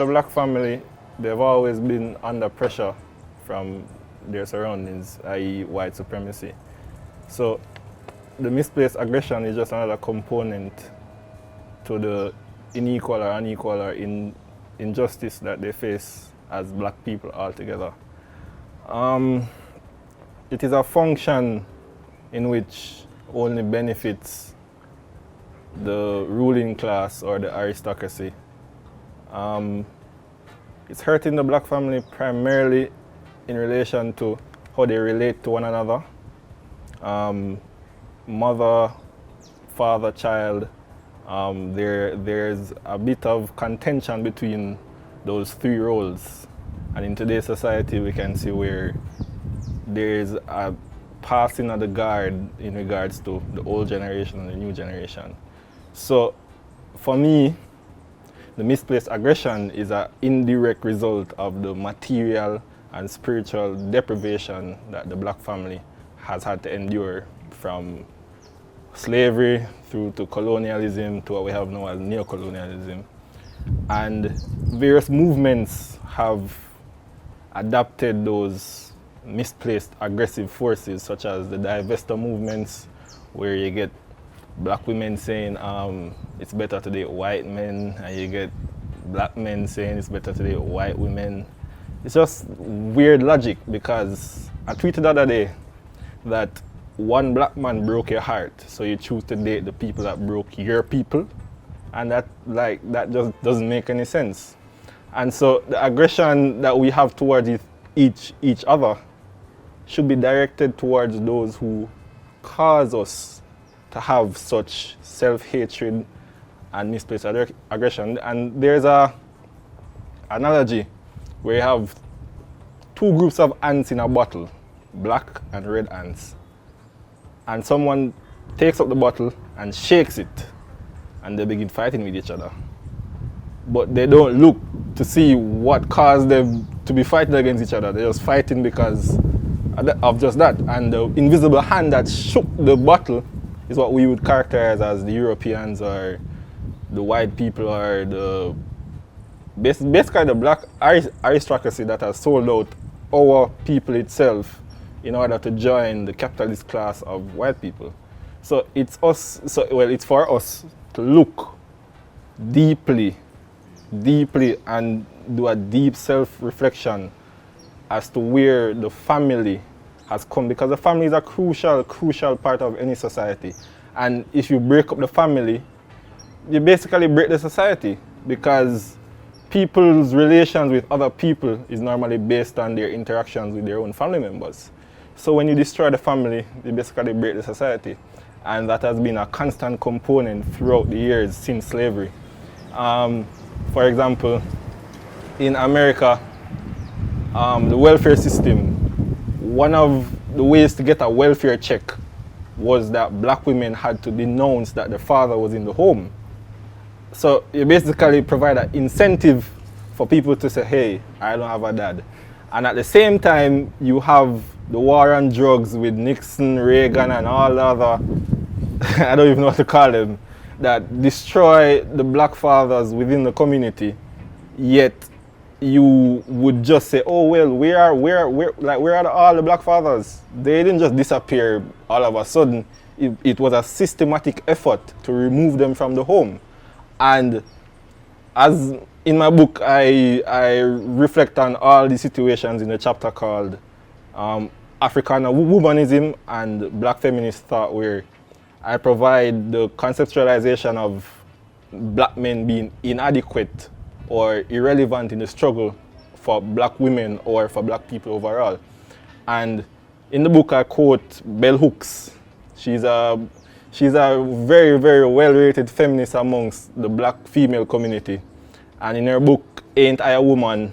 the black family, they've always been under pressure from their surroundings, i.e. white supremacy. So the misplaced aggression is just another component to the unequal or injustice that they face as black people altogether. It is a function in which only benefits the ruling class or the aristocracy. It's hurting the black family primarily in relation to how they relate to one another. Mother, father, child. There's a bit of contention between those three roles. And in today's society, we can see where there's a passing of the guard in regards to the old generation and the new generation. So for me, the misplaced aggression is an indirect result of the material and spiritual deprivation that the black family has had to endure from slavery through to colonialism to what we have now as neocolonialism. And various movements have adapted those misplaced aggressive forces, such as the divestor movements, where you get black women saying it's better to date white men, and you get black men saying it's better to date white women. It's just weird logic, because I tweeted the other day that one black man broke your heart, so you choose to date the people that broke your people, and that just doesn't make any sense. And so the aggression that we have towards each other should be directed towards those who cause us to have such self-hatred and misplaced aggression. And there's a analogy where you have two groups of ants in a bottle, black and red ants. And someone takes up the bottle and shakes it, and they begin fighting with each other. But they don't look to see what caused them to be fighting against each other. They're just fighting because of just that. And the invisible hand that shook the bottle is what we would characterize as the Europeans or the white people or the basically the black aristocracy that has sold out our people itself in order to join the capitalist class of white people. So it's for us to look deeply and do a deep self-reflection as to where the family has come, because the family is a crucial part of any society. And if you break up the family, you basically break the society, because people's relations with other people is normally based on their interactions with their own family members. So when you destroy the family, you basically break the society. And that has been a constant component throughout the years since slavery. For example, in America, the welfare system, one of the ways to get a welfare check was that black women had to denounce that their father was in the home. So you basically provide an incentive for people to say, hey, I don't have a dad. And at the same time, you have the war on drugs with Nixon, Reagan, and all the other, I don't even know what to call them, that destroy the black fathers within the community. Yet you would just say, oh well, where are all the black fathers? They didn't just disappear all of a sudden. It was a systematic effort to remove them from the home. And as in my book, I reflect on all the situations in the chapter called Africana Womanism and Black Feminist Thought, where I provide the conceptualization of black men being inadequate or irrelevant in the struggle for black women or for black people overall. And in the book I quote Bell Hooks. She's a very, very well-rated feminist amongst the black female community. And in her book, Ain't I a Woman?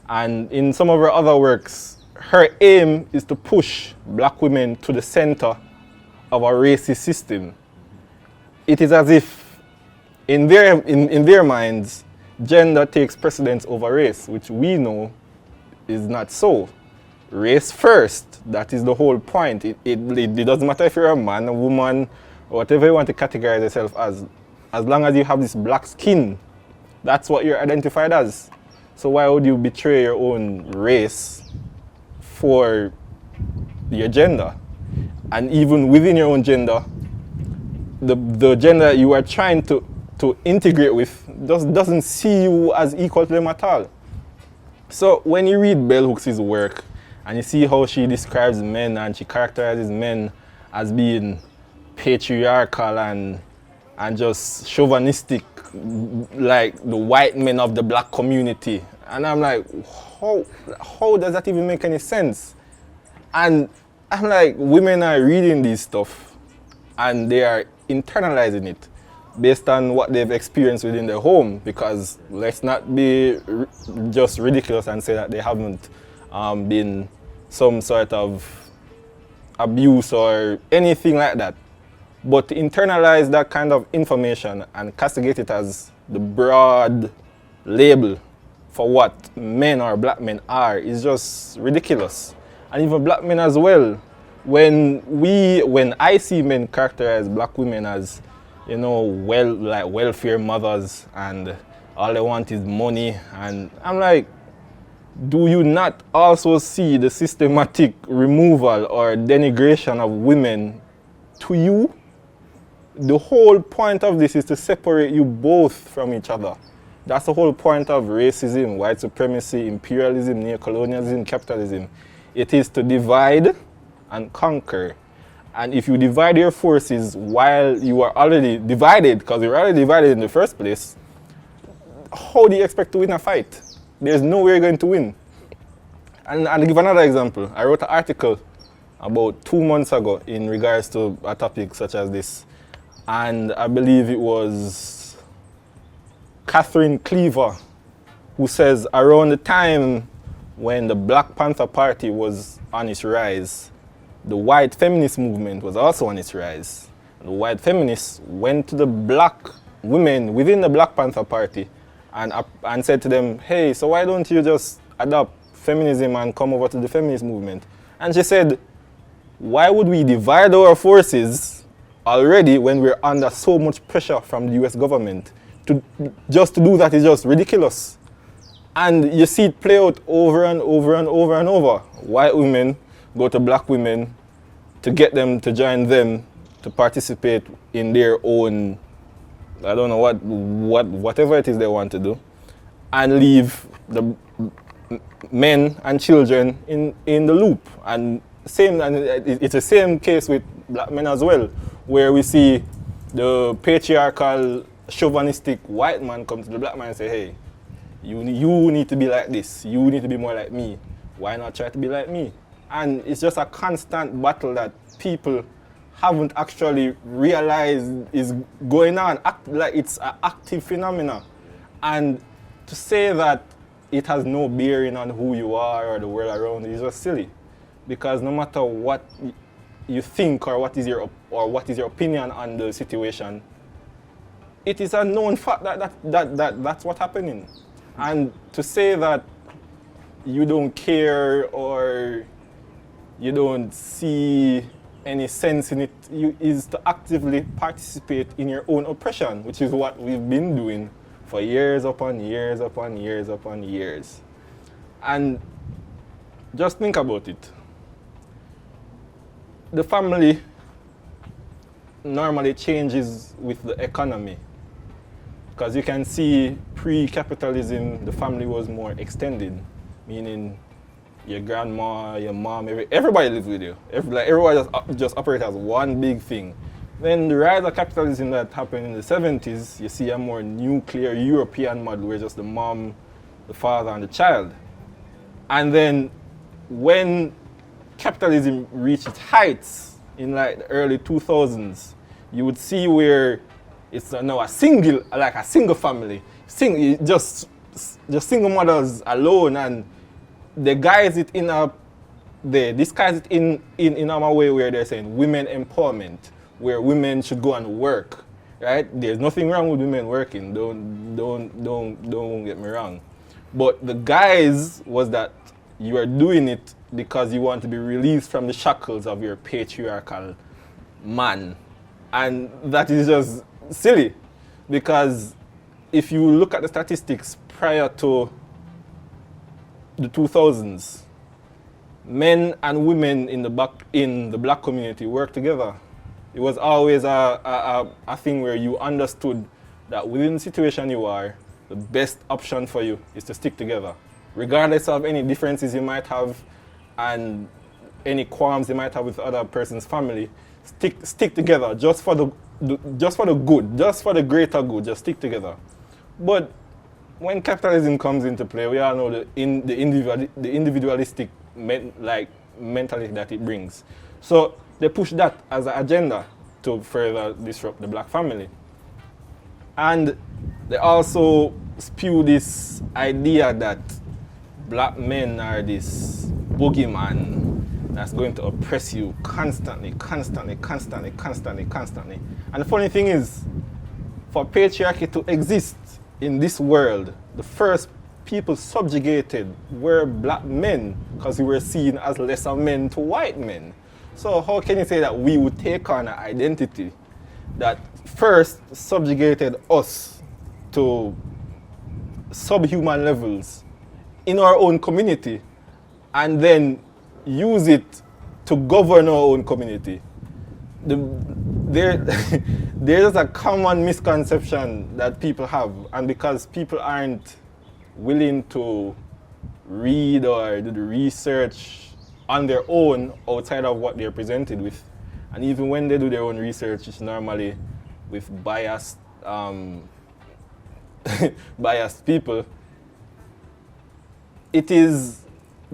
And in some of her other works, her aim is to push black women to the center of a racist system. It is as if in their minds, gender takes precedence over race, which we know is not so. Race first, that is the whole point. It doesn't matter if you're a man, a woman, or whatever you want to categorize yourself as long as you have this black skin, That's what you're identified as. So why would you betray your own race for your gender? And even within your own gender, the gender you are trying to integrate with doesn't see you as equal to them at all. So when you read Bell Hooks' work and you see how she describes men and she characterizes men as being patriarchal and just chauvinistic, like the white men of the black community, and I'm like, how does that even make any sense? And I'm like, women are reading this stuff and they are internalizing it based on what they've experienced within their home, because let's not be just ridiculous and say that they haven't been some sort of abuse or anything like that. But to internalize that kind of information and castigate it as the broad label for what men or black men are is just ridiculous. And even black men as well. When I see men characterize black women as, you know, like welfare mothers and all they want is money, and I'm like, do you not also see the systematic removal or denigration of women to you? The whole point of this is to separate you both from each other. That's the whole point of racism, white supremacy, imperialism, neocolonialism, capitalism. It is to divide and conquer. And if you divide your forces while you are already divided, because you're already divided in the first place, how do you expect to win a fight? There's no way you're going to win. And I'll give another example. I wrote an article about 2 months ago in regards to a topic such as this. And I believe it was Catherine Cleaver who says around the time when the Black Panther Party was on its rise, the white feminist movement was also on its rise. The white feminists went to the black women within the Black Panther Party and said to them, hey, so why don't you just adopt feminism and come over to the feminist movement? And she said, why would we divide our forces already when we're under so much pressure from the US government? Just to do that is just ridiculous. And you see it play out over and over and over and over. White women go to black women to get them to join them to participate in their own, I don't know whatever it is they want to do, and leave the men and children in the loop. And it's the same case with black men as well, where we see the patriarchal, chauvinistic white man come to the black man and say, hey, you need to be like this, you need to be more like me. Why not try to be like me? And it's just a constant battle that people haven't actually realized is going on, like it's an active phenomenon. And to say that it has no bearing on who you are or the world around you is just silly. Because no matter what you think or what is your opinion on the situation, it is a known fact that that's what's happening. And to say that you don't care or you don't see any sense in it is to actively participate in your own oppression, which is what we've been doing for years upon years upon years upon years. And just think about it. The family normally changes with the economy. Because you can see pre-capitalism, the family was more extended, meaning your grandma, your mom, everybody lives with you. Everybody just operates as one big thing. Then the rise of capitalism that happened in the 70s, you see a more nuclear European model where just the mom, the father, and the child. And then when capitalism reached its heights in like the early 2000s, you would see where it's now a single family, just single mothers alone, and they guise it they disguise it in a way where they're saying women empowerment, where women should go and work, right? There's nothing wrong with women working. Don't get me wrong, but the guise was that you are doing it because you want to be released from the shackles of your patriarchal man, and that is just silly, because if you look at the statistics prior to the 2000s, men and women in the black community worked together. It was always a thing where you understood that within the situation you are, the best option for you is to stick together. Regardless of any differences you might have and any qualms you might have with the other person's family, stick together just for the good, just for the greater good, just stick together. But when capitalism comes into play, we all know the individualistic mentality that it brings. So they push that as an agenda to further disrupt the black family. And they also spew this idea that black men are this boogeyman that's going to oppress you constantly. And the funny thing is, for patriarchy to exist in this world, the first people subjugated were black men because we were seen as lesser men to white men. So how can you say that we would take on an identity that first subjugated us to subhuman levels in our own community and then use it to govern our own community? There's a common misconception that people have, and because people aren't willing to read or do the research on their own outside of what they're presented with, and even when they do their own research, it's normally with biased biased people. It is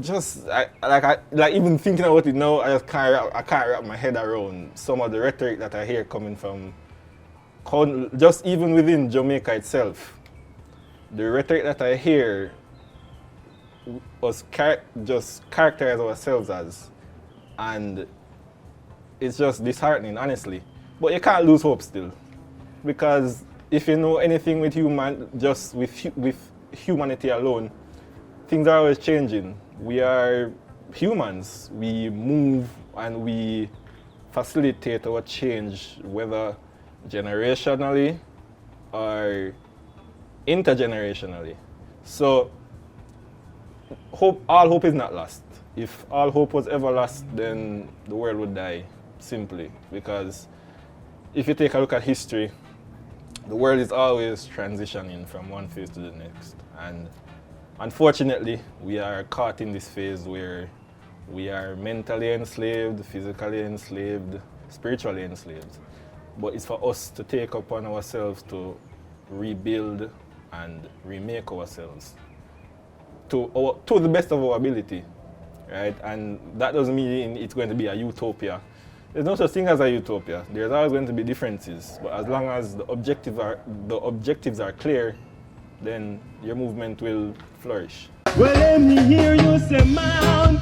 just like even thinking about it now, I can't wrap my head around some of the rhetoric that I hear coming from just even within Jamaica itself. The rhetoric that I hear was just characterize ourselves as, and it's just disheartening, honestly. But you can't lose hope still, because if you know anything with humanity alone, things are always changing. We are humans. We move and we facilitate our change, whether generationally or intergenerationally. So all hope is not lost. If all hope was ever lost, then the world would die, simply. Because if you take a look at history, the world is always transitioning from one phase to the next. And unfortunately, we are caught in this phase where we are mentally enslaved, physically enslaved, spiritually enslaved. But it's for us to take upon ourselves to rebuild and remake ourselves to the best of our ability, right? And that doesn't mean it's going to be a utopia. There's no such thing as a utopia. There's always going to be differences, but as long as the objectives are clear, then your movement will flourish. Well, let me hear you say, man.